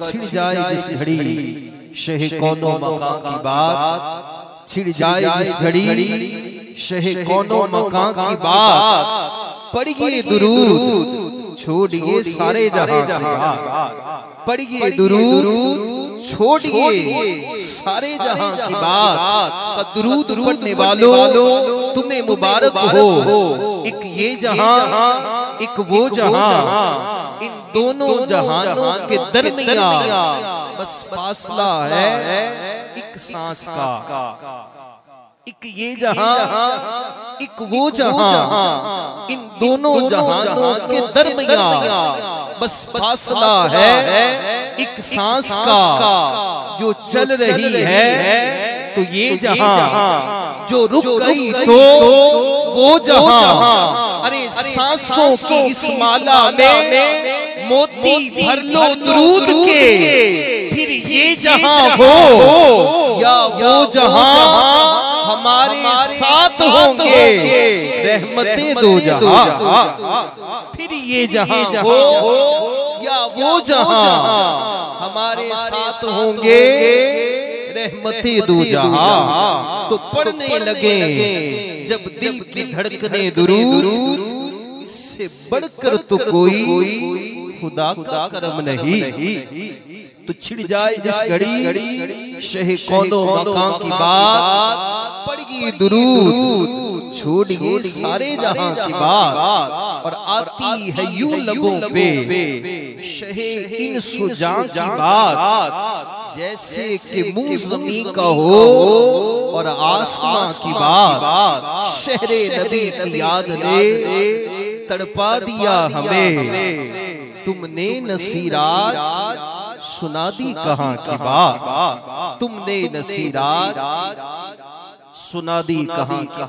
छिड़ जाए जिस घड़ी शहे कौनो मकां की बात, छिड़ जाए जिस घड़ी शहे कौनो मकां की बात, पढ़िए दुरूद छोड़िए सारे जहां की बात, पढ़िए दुरूद छोड़िए सारे जहां की बात। दुरूद पढ़ने वालों तुम्हें मुबारक हो, एक ये जहां एक वो जहां, इन दोनों जहानों के दरमियान बस फासला है एक सांस का। एक ये जहां एक वो जहां, इन दोनों जहानों के दरमियान बस फासला है एक सांस का। जो चल रही है तो ये जहां, जो रुक गई तो वो जहां। अरे सांसों की इस माला में मोती भर लो दुरूद के, फिर ये जहां हो या वो जहां हमारे साथ होंगे रहमतें दो जहां। फिर ये जहां हो या वो जहां हमारे साथ होंगे रहमतें दो जहां। तो पढ़ने लगे जब दिल की धड़कने दुरूद, इससे बढ़कर तो कोई खुदा का करम नहीं। तो छिड़ जाए जिस घड़ी शहे कौनो मकां की बात, पढ़िए दुरूद छोड़िए सारे जहां की बात। और आती है यूं लबों पे शहे इन सुजां की बात, जैसे कि मुंह ज़मीं का हो और आसमां की बात। शहरे नबी की याद ने तड़पा दिया हमें, तुमने नसीरात सुना दी कहां की बात, तुमने नसीरात सुना दी कहां की।